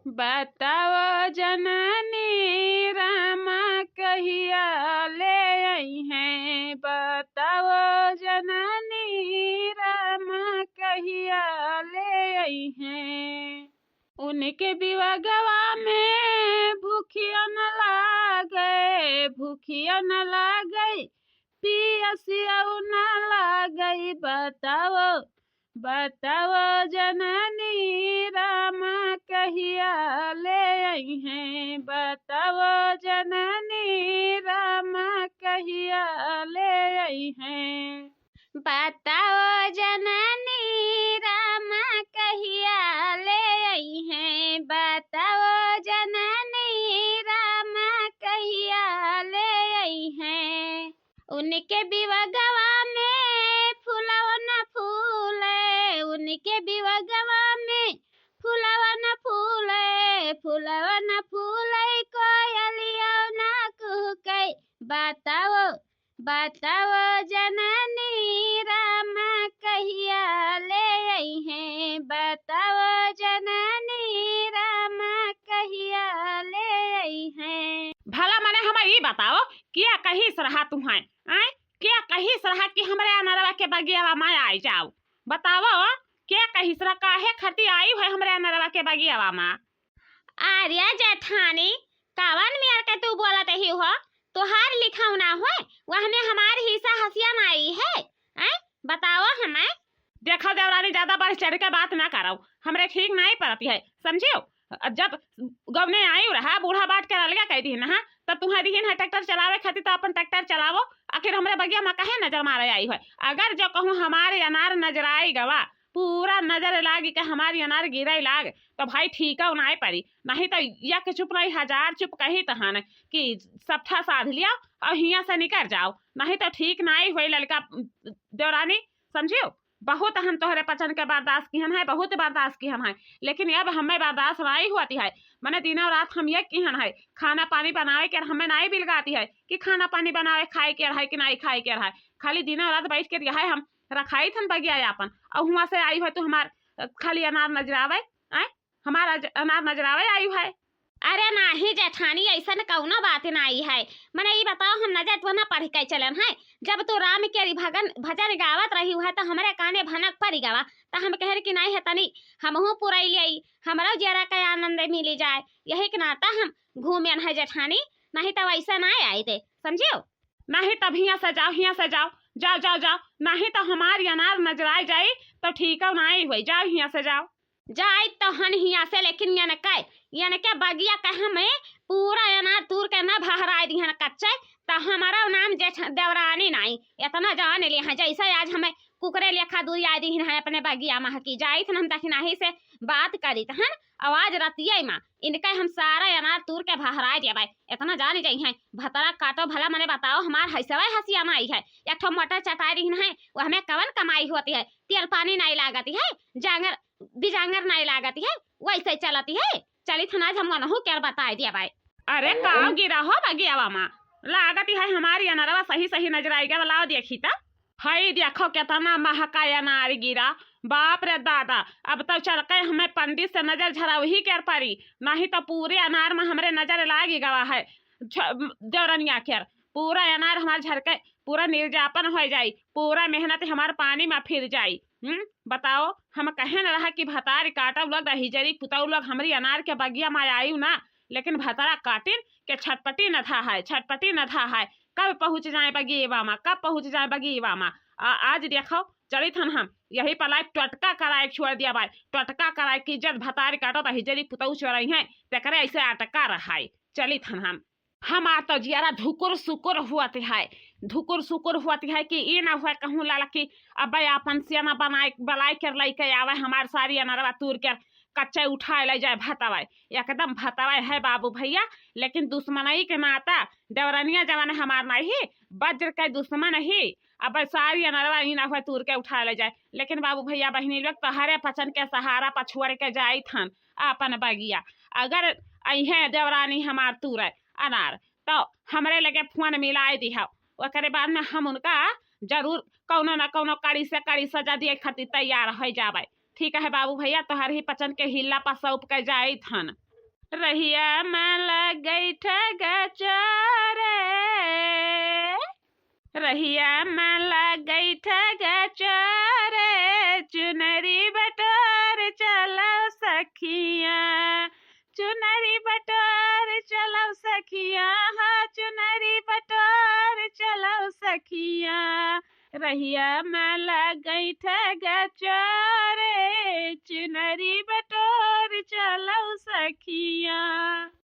बताओ जननी रामा कहिया ले आई हैं। बताओ जननी रामा कहिया ले आई हैं। उनके विवाहवा में भूखिया न लागे, भूखिया न लागे, पियसिया न लागे। बताओ बताओ जननी रामा कहिया ले आई हैं। बताओ जननी रामा कहिया ले आई हैं। बताओ जननी रामा कहिया ले आई हैं। बताओ जननी रामा कहिया ले आई हैं। उनके विवाहवा में फूलवा न फूले, उनके विवाहवा में फूलवा न फूले, फूलवा न फूले, कोयलिया न कुहके। बताओ बताओ जननी रामा कहिया ले आई हैं। बताओ जननी रामा कहिया ले आई हैं। भला मने हम ये बताओ क्या कही सरहा तुम्हें आए, क्या कही सरहा कि हमरे अनरवा के बगियावा में आई जाओ। बताओ क्या कही सरहा, काहे खती आई है हमरे अनरवा के बगियावा में। आर्या जेठानी कावन मेर के तू बोलत ही हो, तोहार लिखाव ना हो, वहने हमार हिस्सा हसिया ना आई है। बताओ हमें। देखो देवरानी ज्यादा बढ़ चढ़ के बात ना करो, हमरे ठीक नहीं पड़ती है समझियो। जब गवने आई रहा बूढ़ा बाट के अलगा कह दी ना, तब तुम्हें दी है ट्रैक्टर चलावे खातिर तो अपन ट्रैक्टर चलावो। आखिर हमरे बगिया में कहे नजर मारे आई है। अगर जो कहूँ हमारे अनार नजर आई गवा, पूरा नजर लागी कि हमारी अनार गिरे लाग, तो भाई ठीक है ना पड़ी। नहीं तो या के चुप नहीं हजार चुप कही तहन कि सबठा साध लिया और हिया से निकल जाओ। नहीं तो ठीक नहीं हुई लड़का देवरानी समझियो। बहुत हम तोहरे पचन के बर्दाश्त की है, बहुत बर्दाश्त की है, लेकिन अब हमें बर्दाश्त नहीं होती है। मैंने दिनों रात हम ये की है खाना पानी बनावे के हमें नहीं बिलगाती है कि खाना पानी बनावे खाए के रहा कि नहीं खाए के रहा। खाली दिनों रात बैठ के रहा हम रखाई थन बगिया अपन, और वहाँ से आई है तो हमार खाली अनार नजरावे हमारा अनार नजरावे आई है। अरे नाही जेठानी ऐसा न कौनो बात नहीं है। मैंने ये बताओ हम नजर तो ना पढ़ के चलन है। जब तू राम के भजन गावत रही है तो हमारे काने भनक पड़ी गवा, तो हम कह कि नहीं है तनी हमहू पूरा ले हमारा जरा का आनंद मिली जाए, यही के नाता हम घूमे है जेठानी। नहीं तो वैसा ना आए थे समझियो। नहीं तब हिया से जाओ, हिया से जाओ, जाओ जाओ जाओ। नहीं तो हमारी अनार नजराई जाई तो ठीक है नहीं हुई, जाओ हिया से जाओ। जाए तो हन हिया से, लेकिन यान क्या बगिया कहा में पूरा अनार तूर के न भहराए दी है कच्चे, तो हमारा नाम देवरानी नहीं इतना जान लिया है। जैसे आज हमें कुकरे लेखा दूरी आ दी है अपने बगिया में की जाई थे हम तक नहीं से बात करी हन आवाज रतिया माँ इनका हम सारा अनार तूर के भहराए दिया भाई इतना जान जाई है। भतरा काटो भला मैंने बताओ हमार हंसवा हंसिया में आई है। एक ठो मटर चटाई रही है वो हमें कवन कमाई होती है, तेल पानी नहीं लागती है, जांगर बिजांगर नहीं लागती है, वैसे चलती है। चली थना हम मनहू क्या बता दिया भाई। अरे काम गिरा हो बगियावा माँ लागती है हमारी अनारवा सही सही नजर आई गया। लाओ देखी तो हई देखो कितना महका अनार गिरा, बाप रे दादा। अब तो चल के हमें पंडित से नजर झराव ही कर पड़ी, नहीं तो पूरे अनार में हमरे नजर लागी गवा है। देवरनिया के पूरा अनार हमारे झरके पूरा निर्जापन हो जाई, पूरा मेहनत हमारे पानी में फिर जाई। बताओ हम कहे न रहा कि भतार काटब लोग हिजरी पुतौ लोग हमारी अनार के बगिया में आयु ना, लेकिन भतारा काटिन के छटपटी न था है, छटपटी न था है। कब पहुँच जाए बगीवा में, कब पहुँच जाए बगीवा में। आज देखो चली थन हम यही पलाय टटका कराए छोड़ दिया भाई, टटका कराए की इज्जत भतार काटो तो हिजरी पुतौ चोरई है तेकरे ऐसे अटका रहा है। चली थन हम आ तो जियारा धुकुर सुकुर हुआती है, धुकुर सुकुर हुआती है कि ये ना हुआ कहूँ लाला कि अब अपन सियाना बनाए बलाई कर लाई के आवे हमार सारी अनरवा तूर कर कच्चे उठा ले जाए भतवाए, एकदम भतवाए है बाबू भैया। लेकिन दुश्मनी के नाता देवरनिया जवान हमार नहीं, वज्र के दुश्मन ही अब सारी अनरवा ही ना हुआ तूर के उठा ले जाए। लेकिन बाबू भैया बहनी लोग तो हरे पचन के सहारा पछुआड़ के जाई थन अपन बगिया। अगर अहे देवरानी हमार तूर अनार तो हमरे लगे फोन मिलाए दिहा, ओकरे बाद में हम उनका जरूर कौनो न कौनो कड़ी से कड़ी सजा दिए खातिर तैयार हो जावे। ठीक है बाबू भैया, तोहर ही पचन के हिला पर सौंप के जाई थन। रहिया में लग गई ठग चोरे, रहिया में लग गई ठग चोरे, चुनरी बटोर चलो सखिया, चुनरी बटोर चलो सखिया, हाँ चुनरी बटोर चलो सखिया, रहिया में लग गई ठग चोरे, चुनरी बटोर चलो सखिया।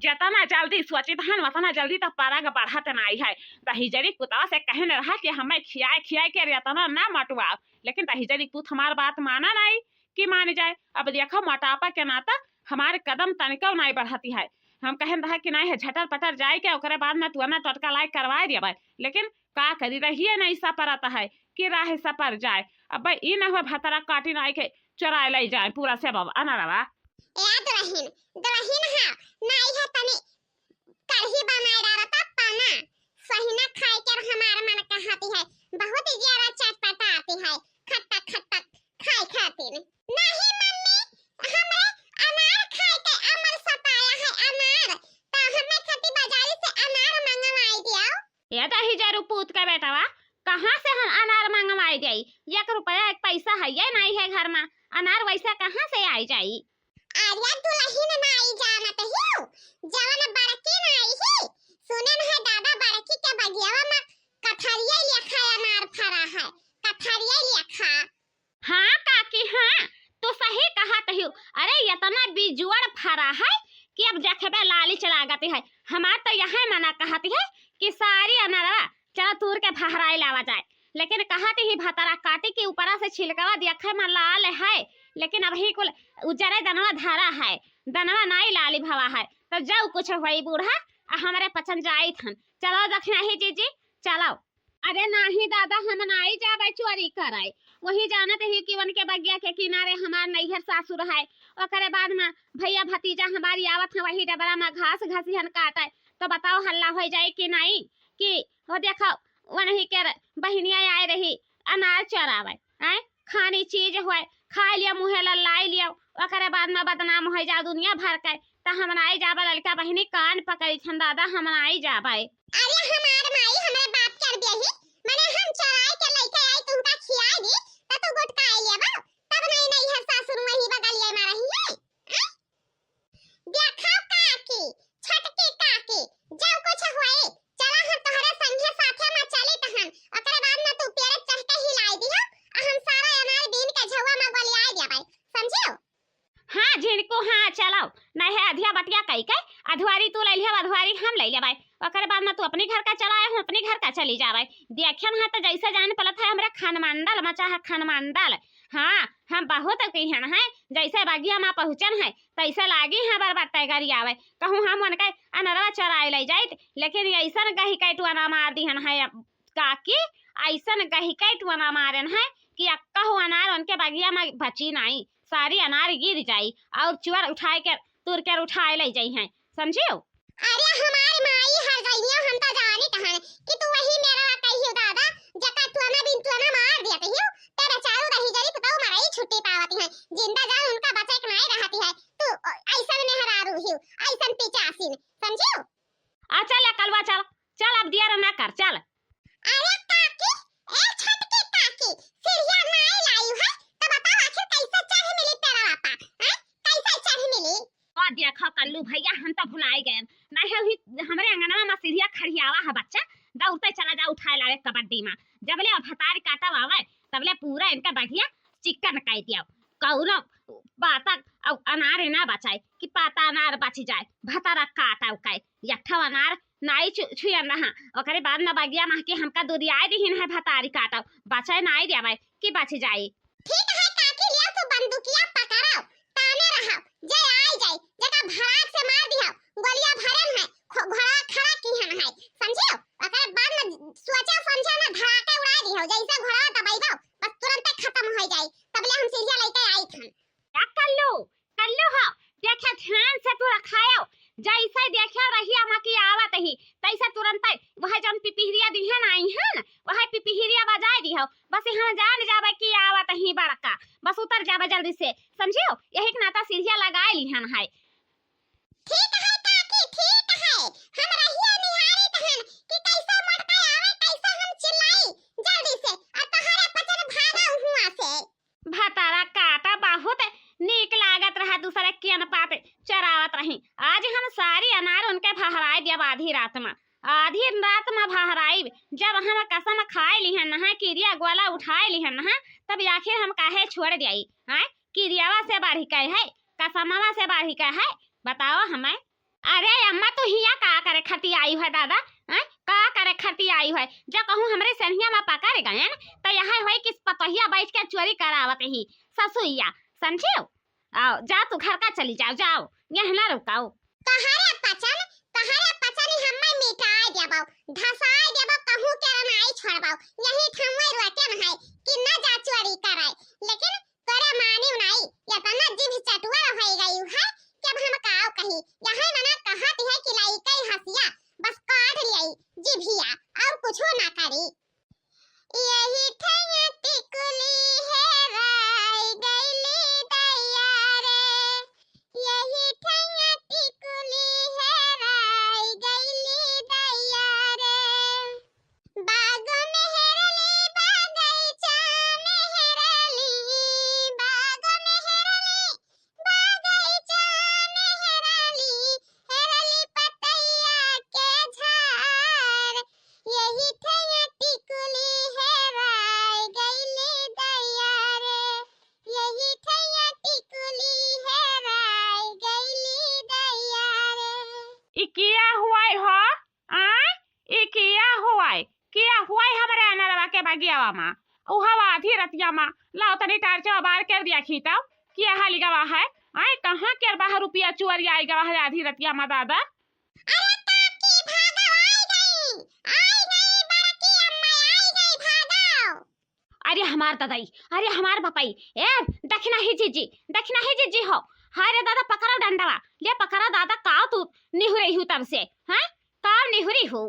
जतना जल्दी सोचित हन वतना जल्दी तो पारा का बढ़त नहीं है। दहिजरी कुत्ता से कहने रहा कि हमें खियाए खियाए के रतना ना मटवा, लेकिन दहिजरी कुत हमार बात माना नहीं कि मान जाए। अब देखो मोटापा के नाता हमारे कदम तनिको नहीं बढ़ती है। हम कहन रहा कि नहीं है झटर पटर जाए के ओकरे बाद में तुरना टटका लायक करवा दिया, लेकिन का करी रहिए नहीं सपरता है कि राह सपर जाए। अब ई न हो भतरा काटी नहीं के चुरा ले जाए पूरा से बाबा अनरवा दुल्हन दुल्हन हाँ नहीं है तनी कढ़ी बनाए डालता पाना सहीना खाए कर हमारा मन कहती है बहुत ही ज्यादा चटपटा आती है खट्टा खट्टा खाए खाती नहीं मम्मी हमरे अनार खाए के अमर सताया है अनार तो हमें खती बाजारी से अनार मंगवाई दियो। ये दही जरू पूत के बेटावा कहाँ से हम अनार मंगवाई जाई? 1 रुपया एक पैसा है ये नहीं है घर में, अनार वैसा कहाँ से आई जाई? आर्या दुल्हन नाई जानत हियो जवन बड़की नाई ही सुने न है दादा बड़की के बगियावा में कथरिया लिखा अनार फरा है कथरिया लिखा। हाँ काकी हाँ तो सही कहा तहियो। अरे इतना बिजुअर फरा है कि अब जखबे लाली चला गती है। हमार तो यहाँ मना कहती है कि सारी अनारवा चलो तूर के फहराई लावा जाए, लेकिन कहती ही भतरा काटी के ऊपरा से छिलकवा देखे में लाल है, लेकिन अभी कुल उजरे दनवा धारा है, दनवा नहीं लाली भवा है। तो जाओ कुछ हुई बूढ़ा हमारे पसंद जाई थन। चलो दक्षिणा ही जीजी चलो। अरे नहीं दादा हम नहीं जाबे चोरी कराए, वही जानते ही कि वन के बगिया के किनारे हमार नैहर सासुर है। ओकरे बाद में भैया भतीजा हमारी आवत है वही डबरा में घास घसीहन काटे। तो बताओ हल्ला हो जाए कि नहीं कि वो देखो वही के बहनिया आए रही अनार चरावे हैं खानी चीज हुए खा लिया मुँहे लाई लिया ओकरे बाद में बदनाम हो जा दुनिया भर के। तो हम नहीं जाबे लड़का बहनी कान पकड़ी छन दादा हम नहीं जाबे। अरे हमार माई हमारे बाप कर देही माने हम चराई के लेके आई तुमका खियाई दी त तू गुटका आई लेबा तब नहीं है सासुर वही बगलिए में रही है। देखा काकी छटकी काकी जब कुछ होए चला हम तोहरे संगे साथे में चली तहन ओकरे बाद में तू पेड़ चढ़ के हिलाई दियो आ हम सारा अनार बीन के झवा में बलियाई देबै समझियो। हाँ झिनको हाँ चलो नहीं है अधिया बटिया कई के अधवारी तू ले लिया अधवारी हम ले लेबै ओकरे बाद में तू अपनी घर का चलाए हम अपनी घर का चली जावे। देखन है तो जैसे जान पलत है हमरे खानमंडल मचा है खानमंडल। हाँ हम बहुत कहन है जैसे बागिया में पहुँचन है तैसे लागी है बार बार टैगरी आवे कहूँ हम उनके अनरवा चराए ले जाए, लेकिन ऐसा गही कैटुआना मार दिहन है काकी ऐसा गही कैटुआना मारन है कि अक्का हो अनार उनके बागिया में बची नहीं, सारी अनार गिर जाई और चुअर उठाए के तुर के उठाए ले जाई हैं समझियो। अरे हमारी माई हर गईयो हम तो जानी कहन कि तू वही मेरा कहियो दादा जका तू ना बिन तू ना मार दिया कहियो तेरे चारों रही जरी तो मारई छुट्टी पावती है जिंदा जान उनका बचे के नहीं रहती है तू ऐसा ने हरारू हियो ऐसा पिचासी समझियो। आ चल कलवा चल चल अब दिया ना कर चल। अरे काकी ए छटकी काकी सिरिया नहीं लाई है तो बताओ आखिर कैसे चाहे मिली तेरा पापा हैं कैसे चाहे मिली। और देखो कल्लू भैया हम तो भुलाए गए नहीं है हमारे अंगना में सीढ़िया खड़ियावा है बच्चा दौड़ते चला जा उठाए लावे कबड्डी में जबले भतार काटा आवे तबले पूरा इनका बढ़िया चिकन काट दिया कौनो बाता अनार ना बचाए कि पाता अनार बच जाए भतारा काटा उकाए यठा अनार नाई छुयन रहा ओकरे बाद में बगिया में के हमका दुरियाए दिहिन है भतारी काटा बचाए नाई देवे कि बच जाए। ठीक है काकी लिया तो बंदूकिया पकड़ाओ ताने रहो जे आई जाए जका भड़ाक से मार दिया गोलियां भरन है घोड़ा खड़ा किहन है समझियो। ओकरे बाद में सोचा समझा ना धड़ाके उड़ा दियो जैसे घोड़ा दबाइबो बस तुरंत खत्म हो जाए तबले हम सीढ़िया लेके आई थन। क्या कल्लू कल्लू हो देखे ध्यान से तू रखायो जैसे देखा रही हम की आवत ही तैसे तुरंत वह जन पिपिहरिया दिहन आई है वह पिपिहरिया बजाए दिहो बस यहाँ जान जावे की आवत ही बड़का बस उतर जावे जल्दी से समझियो। यही नाता सीढ़िया लगाए लिहन है। ठीक चरावत रही। आज हम सारी अनार उनके फहराए जब आधी रात में फहराई जब हम कसम खाए लिहन है किरिया गोला उठाए लिहन है तब आखिर हम काहे छोड़ दियाई है किरियावा से बाढ़ी कहे है कसमवा से बाढ़ी कहे है बताओ हमें। अरे अम्मा तो हिया का करे खती आई है दादा हैं का करे खती आई है जब कहूँ हमरे सनिया में पकड़ गए तो यहाँ है कि पतहिया बैठ के चोरी करावत ही ससुइया समझियो। आओ जा तू घर का चली जाओ जाओ यहाँ ना रुकाओ। तहारे पचन हम्मे मिटाए देबो धसाए देबो कहूँ के नाई छोड़बो यही ठमवे रोटन है कि न जा चोरी कराए लेकिन तोरे मानी नहीं या तना जीभ चटुआ होई गई है जब हम काओ कही यहाँ ना कहत है कि लाई कई हसिया बस काट लियाई जीभिया और कुछ ना करी। यही ठैया टिकुली है राई गईली दैया रे यही ठैया टिकुली है राई गईली दैया रे बाग में हेरली बगीचा में हेरली बाग में हेरली बगीचा में हेरली हेरली पतैया के झाड़ यही ठैया टिकुली है राई गईली दैया रे यही ठैया टिकुली है राई गईली दैया रे। इकिया हुआई हो इकिया हुआई हमारे अनरवा के बगियावा मा उहवा आधी रतिया मा लाओ तनी टार्चा बार कर दिया खीताओ किया हाली गवा है आए कहां के बाहर रुपया चोरी आई गवा है आधी रतिया मा दादा। अरे काकी भागो आई गई बड़की अम्मा आई गई भागो। अरे हमार दादाई अरे हमार बापाई ए दक्षिणा ही जीजी हो हाय रे दादा पकड़ो डंडवा ले पकड़ा दादा काव तू निहुरी हूँ तब से हैं काव निहुरी हूँ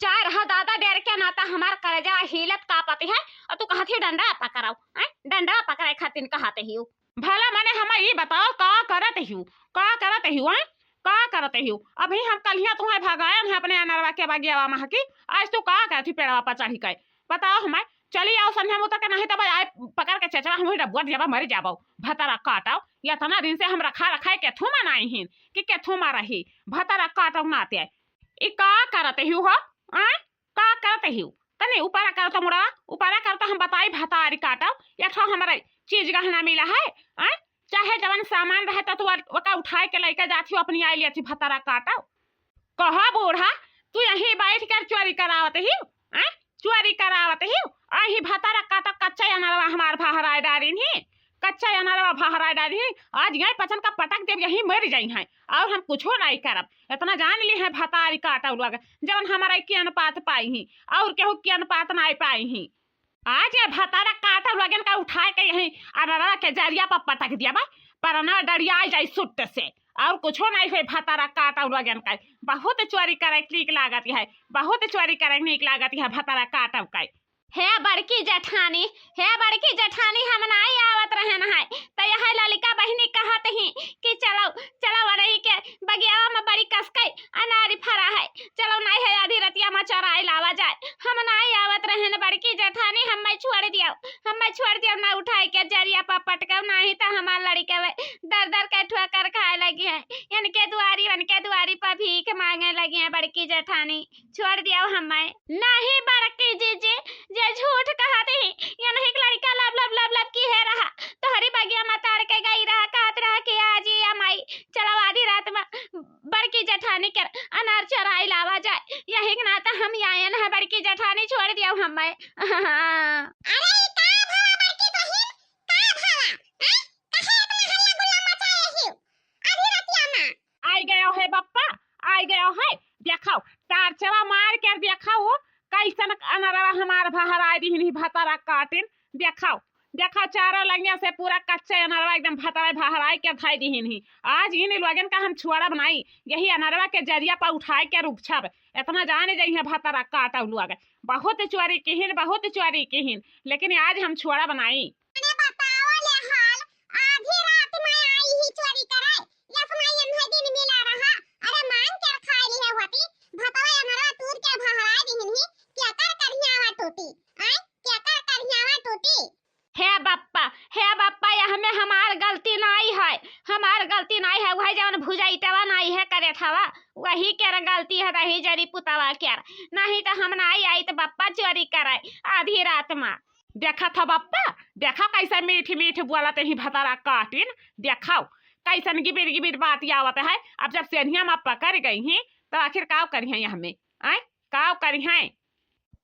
चार हा दादा डेर के नाता हमार करजा हिलत का पति है और तू कहती डंडा पकड़ाओ हैं डंडा पकड़े खातिर कहते ही भला मैंने हमें ये बताओ का करते हूँ हैं का करते हूँ अभी हम कलिया तुम्हें भगायन है अपने अनरवा के बगियावा महा की आज तू का कहती पेड़वा पर चढ़ी के बताओ हमें चली आओ संध्या मुता के नहीं तब आए पकड़ के चचरा हम डबुआ जाबा मर जाबो भतरा काटाओ या तना दिन से हम रखा के थुमा नहीं हिन कि थुमा रही भतरा काटाओ नाते ई का करते हूँ हो का करते हूँ तने ऊपर करता मुड़ा ऊपर करता हम बताई भतारी काटाओ या ठो हमारे चीज गहना मिला है चाहे जवन सामान रहे तो वका उठाए के लेके जाती अपनी आई लिया भतरा काटाओ कहा बूढ़ा तू यहीं बैठ कर चोरी करावत ही चोरी करावत ही आही भतरा काटा कच्चा अनरवा हमार भहराए डारी ही कच्चा अनरवा भहराए डारी ही आज यही पचन का पटक देव यहीं मर जाई हैं और हम कुछो नहीं करब इतना जान ली है भतारी काटा लोग जवन हमारा की अनुपात पाई ही और केहू की अनुपात नहीं पाई ही आज ये भतारा काटा लगन का उठाए के यहीं अनरवा के जरिया पर पटक दिया बा पर न डरिया जाई सुट से और कुछो नहीं है भतारा काटा लगन का बहुत चोरी करे नीक लागत है बहुत चोरी करे नीक लागत है भतारा काटा का है बड़की जेठानी हम नहीं आवत रहन है तो यह ललिका बहनी कहत ही कि चलो चलो वरही के बगियावा में बड़ी कसकई अनारी फरा है चलो नहीं है आधी रतिया में चराई लावा जाए हम नहीं आवत रहन बड़की जेठानी हम छोड़ दियो ना उठाई के जरिया पर पटकव नहीं तो हमार लड़के दर के ठोकर खाए लगी है इनके दुआरी पर भीख मांगे लगी है बड़की जेठानी छोड़ दियो हमें नहीं बड़की जीजी जे झूठ कहते ही या नहीं लड़का लब की है रहा तो हरी बगिया में ताड़ के गई रहा कहत रहा कि आज या माई चलो आधी रात में बड़की जेठानी के अनार चराई लावा जाए यही ना तो हम आयन है बड़की जेठानी छोड़ दिया हमें। अरे का भला बड़की बहन का भला कहे इतना हल्ला गुल्ला मचाए ही आधी रातिया में आई गयो है बप्पा आई गयो है देखाओ टार्चवा मार कर देखाओ कैसन अनरवा हमार भहराए दी भतरा काटिन देखाओ चारों लंगिया से पूरा कच्चे अनरवा एकदम भतरा भहराए के धाई दी आज इन लोगन का हम छुआड़ब नहीं यही अनरवा के जरिया पर उठाए के रुक छब इतना जाने जाइ है भतरा काटा लोग बहुत चोरी किहिन लेकिन आज हम छुआड़ब नहीं। अरे बताओ ले हाल आधी रात में आई ही चोरी करे या सुनाई हम दिन मिला रहा अरे मांग कर खाई ली है होती भतवा अनरवा तूर के भहराए दी ही क्या कर करियावा टूटी क्या कर करियावा टूटी है बप्पा यह में हमार गलती नहीं है वही जवन भुजाइटवा नहीं है करे थावा वही के गलती है रही जरी पुतवा के नहीं तो हम नहीं आई तो बप्पा चोरी कराए आधी रात में। देखा था बप्पा देखा कैसे मीठ मीठ बोला ही भतारा काटिन देखाओ कैसन गिबिर गिबिर बात आवत है। अब जब सेनिया में पकड़ गई हैं तो आखिर काव करी है हमें आए काव करी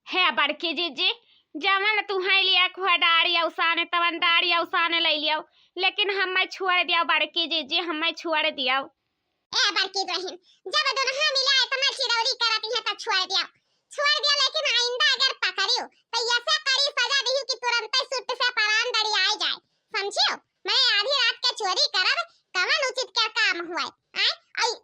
है बड़की जीजी जमन तुम्हें लिया खुआ डाड़ी औसाने तवन डाड़ी औसाने ले लियो लेकिन हमें छोड़ दिया बड़की जीजी हमें छोड़ दिया। ए बड़की बहन जब दोनों मिला है तो मैं चिरौरी करती है तो छोड़ दिया लेकिन आइंदा अगर पकड़ियो तो ऐसे कड़ी सजा दी कि तुरंत सुट से परान दड़ी आ जाए समझियो। मैं आधी रात के चोरी करब कवन उचित क्या काम हुआ है आई